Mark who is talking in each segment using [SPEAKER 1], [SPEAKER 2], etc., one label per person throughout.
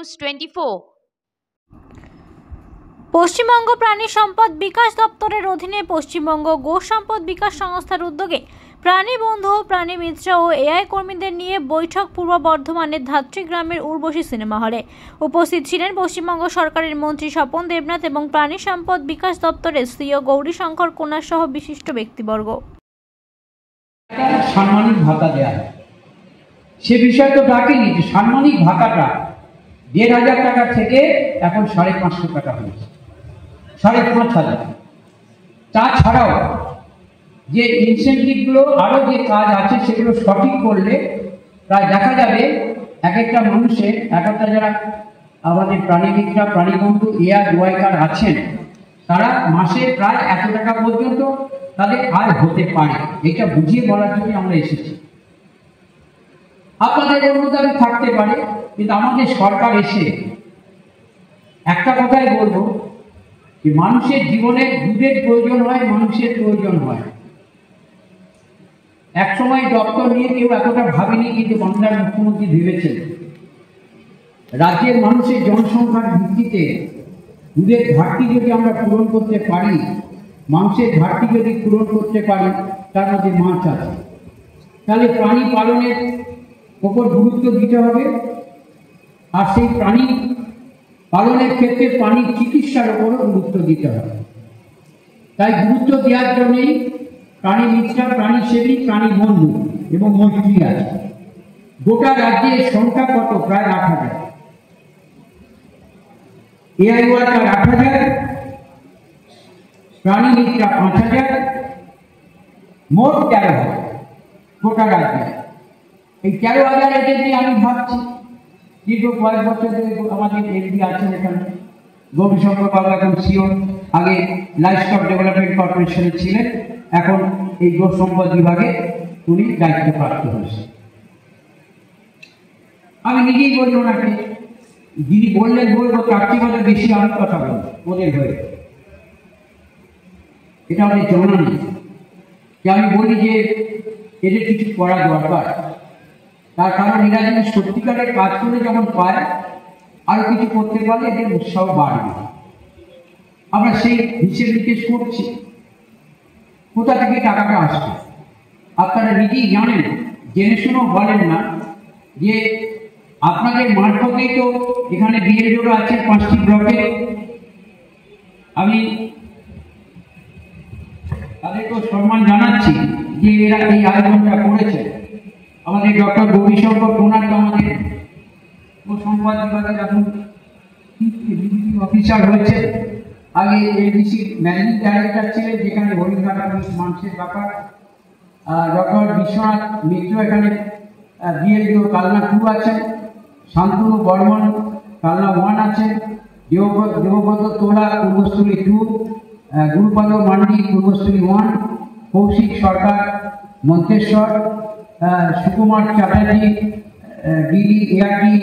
[SPEAKER 1] News 24।
[SPEAKER 2] Paschimbanga প্রাণী সম্পদ বিকাশ দপ্তরের অধীনে পশ্চিমবঙ্গ গো সম্পদ বিকাশ সংস্থার উদ্যোগে প্রাণী বন্ধু, প্রাণী মিত্র ও এআই কর্মীদের নিয়ে বৈঠক পূর্ব বর্ধমানের ধাত্রী গ্রামের উর্বশী সিনেমা হলে। উপস্থিত ছিলেন পশ্চিমবঙ্গ সরকারের মন্ত্রী স্বপন দেবনাথ এবং প্রাণী সম্পদ বিকাশ দপ্তরের সিইও গৌরীশঙ্কর কোনার সহ বিশিষ্ট ব্যক্তিবর্গ।
[SPEAKER 3] সাম্মানিক ভাতা দেওয়া হয়, সে বিষয় তো ডাকেনি যে সাম্মানিক ভাতাটা ১,৫০০ টাকা থেকে এখন ৫৫০ টাকা হয়েছে, ৫,৫০০। তাছাড়াও যে ইনসেন্টিভগুলো আরও যে কাজ আছে সেগুলো সঠিক করলে প্রায় দেখা যাবে এক একটা মানুষের, এক একটা যারা আমাদের প্রাণীবিদরা, প্রাণীবন্ধু এআই ওয়াইকার আছেন, তারা মাসে প্রায় এত টাকা পর্যন্ত তাদের আয় হতে পারে। এটা বুঝিয়ে বলার জন্য আমরা এসেছি। আপনাদের অনুদান থাকতে পারে, কিন্তু আমাদের সরকার এসে একটা কথাই বলবো যে মানুষের জীবনে দুধের প্রয়োজন হয়, মানুষের প্রয়োজন হয়। এক সময় দপ্তর নিয়ে কেউ এতটা ভাবেনি, কিন্তু বাংলার মুখ্যমন্ত্রী ভেবেছেন রাজ্যের মানুষের জনসংখ্যার ভিত্তিতে দুধের ঘাটতি যদি আমরা পূরণ করতে পারি, মাংসের ঘাটতি যদি পূরণ করতে পারি, তার মধ্যে মাছ আছে, তাহলে প্রাণী পালনের ওপর গুরুত্ব দিতে হবে। আর সেই প্রাণী পালনের ক্ষেত্রে প্রাণী চিকিৎসার ওপরও গুরুত্ব দিতে হবে। তাই গুরুত্ব দেওয়ার জন্যই প্রাণী মিত্র, প্রাণী সেবী, প্রাণী বন্ধু এবং মৈত্রী আছে। গোটা রাজ্যের সংখ্যা কত? প্রায় ৮,০০০। এআই ওয়ার্কার ৮,০০০, প্রাণী মিত্র ৫,০০০, মোট ১৩,০০০ গোটা রাজ্যে। এই ১৩,০০০ এদের নিয়ে আমি ভাবছি। দীর্ঘ কয়েক বছর ধরে আমাদের এমডি আছেন এখানে, গৌরীশঙ্কর বাবু এখন সিও, আগে লাইভস্টক ডেভেলপমেন্ট কর্পোরেশনে ছিলেন, এখন এই গো সম্পদ বিভাগে উনি দায়িত্বপ্রাপ্ত হয়েছে। আমি নিজেই বলবো ওনাকে, যিনি বললেন বলবো, তার থেকে বেশি আমি কথা বলবো ওদের হয়ে। এটা আমাদের জানা নেই যে আমি বলি যে এদের কিছু করা দরকার। তার কারণ এরা যদি সত্যিকারের কাজ করে যখন পায়, আরো কিছু করতে পারলে এদের উৎসাহ বাড়বে। আমরা সেই হিসেব নিকেশ করছি, কোথা থেকে টাকাটা আসছে। আপনারা নিজেই জানেন, জেনে শুনেও বলেন না যে আপনাদের মারফতেই তো এখানে বিএলওরা আছে ৫টি ব্লকে। আমি তাদেরকেও সম্মান জানাচ্ছি যে এরা এই আয়োজনটা করেছে। আমাদের ডক্টর গৌরীশঙ্কর কোনার তো আমাদের সম্পদ বিভাগের এখন অফিসার হয়েছে, আগে এডিসি ম্যানেজিং ডাইরেক্টর ছিলেন, যেখানে হরিঘাটা মানুষের ব্যাপার। ডক্টর বিশ্বনাথ মিত্র এখানে বিএলডিও কালনা 2 আছেন, শান্তনু বর্মন কালনা 1 আছেন, Debabrata Tola Purbasthali 2, Gurupada Mandi Purbasthali 1, Kaushik Sarkar Manteswar, Sukumar Chatterjee DD ARD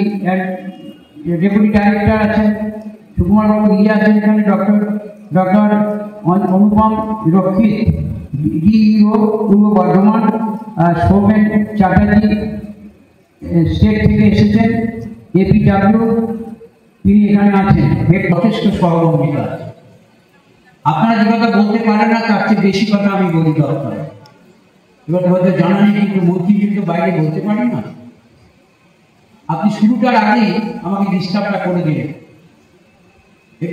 [SPEAKER 3] deputy director আছেন, সুকুমার বাবু নিজে আছেন এখানে, ডক্টর অনুপম রক্ষিত ডিইও পূর্ব বর্ধমান, সৌমেন চ্যাটার্জি স্টেট থেকে এসেছেন, এপিডাব্লিউ তিনি এখানে আছেন। এর যথেষ্ট সহযোগিতা আছে। আপনারা যে কথা বলতে পারেন না, তার চেয়ে বেশি কথা আমি বলি দরকার। এবার হয়তো জানা নেই, কিন্তু মন্ত্রী কিন্তু বাইরে বলতে পারেন না। আপনি শুরুটার আগেই আমাকে ডিস্টার্বটা করে দিলেন।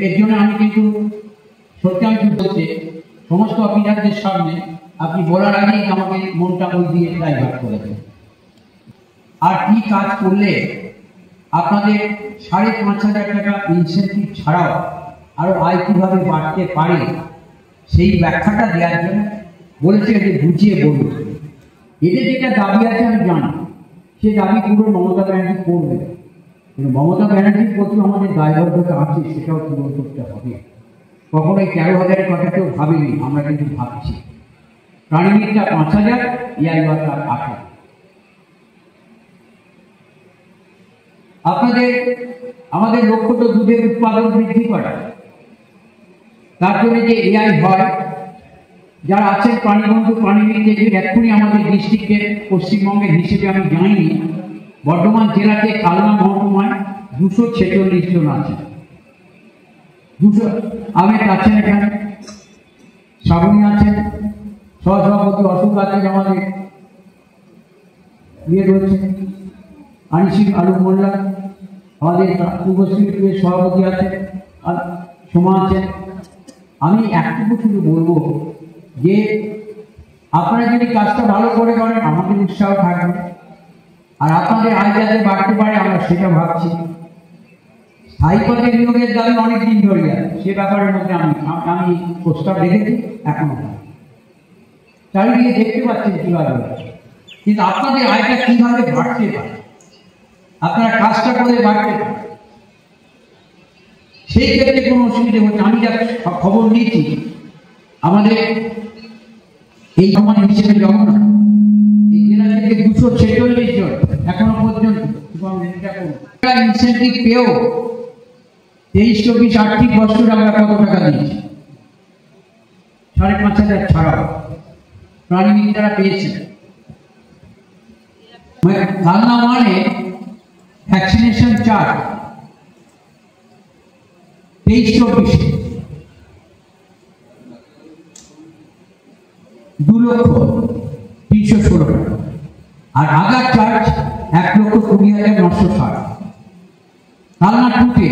[SPEAKER 3] এর জন্য আমি কিন্তু সত্যাংশ বলতে সমস্ত অফিসারদের সামনে আপনি বলার আগেই আমাকে মনটা ওই দিয়ে ডাইভার্ট করে দেন। আর কি কাজ করলে আপনাদের ৫,৫০০ টাকা ইনসেন্টিভ ছাড়াও আরো আয় কিভাবে বাড়তে পারে, সেই ব্যাখ্যাটা দেওয়ার জন্য বলেছে যে বুঝিয়ে বলুন। এদের যেটা দাবি আছে আমি জানি, সে দাবি পুরো মমতা ব্যানার্জি করবে, কিন্তু মমতা ব্যানার্জির প্রতি আমাদের দায়বদ্ধতা আছে, সেটাও পূরণ করতে হবে। কখনো এই ১৩,০০০ কথা কেউ ভাবেনি, আমরা কিন্তু ভাবছি। প্রাণীমিত্রা ৫,০০০, এআই ওয়ার্কার ৮,০০০। আমাদের লক্ষ্য তো দুধের উৎপাদন বৃদ্ধি করা। তার জন্য যে এআই হয়, যারা আছেন প্রাণীবন্ধু, প্রাণীমিত্র, এক্ষুনি আমাদের ডিস্ট্রিক্টের পশ্চিমবঙ্গের হিসেবে আমি জানি বর্ধমান জেলাতে কালনা মহকুমায় 246 জন আছে। 200 আমের আছেন, এখানে শ্রাবণী আছেন, সহসভাপতি অশোক আছেন, আমাদের ইয়ে রয়েছে আনিসির আলু মোল্লা, আমাদের উপস্থিত সভাপতি আছেন, আর সোমা আছেন। আমি একটুকু শুধু বলবো যে আপনারা যদি কাজটা ভালো করে করেন আমাদের উৎসাহ থাকবে, আর আপনাদের আয় যাতে বাড়তে পারে আমরা সেটা ভাবছি। স্থায়ী পদে নিয়োগের দাবি অনেকদিন ধরে আছে, সে ব্যাপারের মধ্যে আমি প্রস্তাব রেখেছি, এখনো চারিদিকে দেখতে পাচ্ছেন কিভাবে, কিন্তু আপনাদের আয়টা কিভাবে বাড়তে পারে, আপনারা কাজটা করে বাড়তে পারে, সেই ক্ষেত্রে কোনো অসুবিধা হচ্ছে। আমি যা খবর নিয়েছি আমাদের এই সমাজ হিসেবে যখন এই জেলা থেকে 246 জন এখনো পর্যন্ত ইনসেন্টিভ পেয়েও 23-24 আর্থিক বছর আমরা কত টাকা দিয়েছি, 5,500 ছাড়াও প্রাণীবিদ্যারা পেয়েছেন। কালনা মানে ভ্যাকসিনেশন চার্জ 23-24 2,316,000 টাকা, আর আধার চার্জ 1,20,960। কালনা টুতে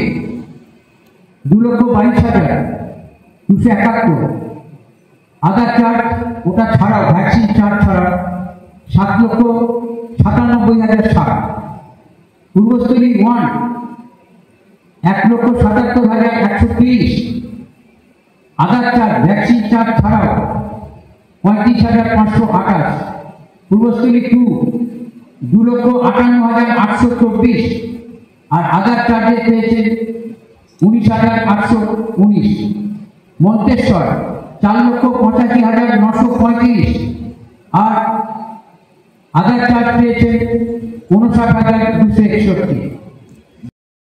[SPEAKER 3] 2,22,271, আধার চার্জ ওটা ছাড়াও ভ্যাকসিন চার্জ ছাড়াও 7,97,060। পূর্বস্থলী 1 1,77,130, আধার চার্জ ভ্যাকসিন চার্জ ছাড়াও 35,528। পূর্বস্থলী 2 2,58,824, আর আধার চার্জে পেয়েছেন 19,819। মন্তেশ্বর 4,85,935, আর আধার চার্জ পেয়েছেন 59,261।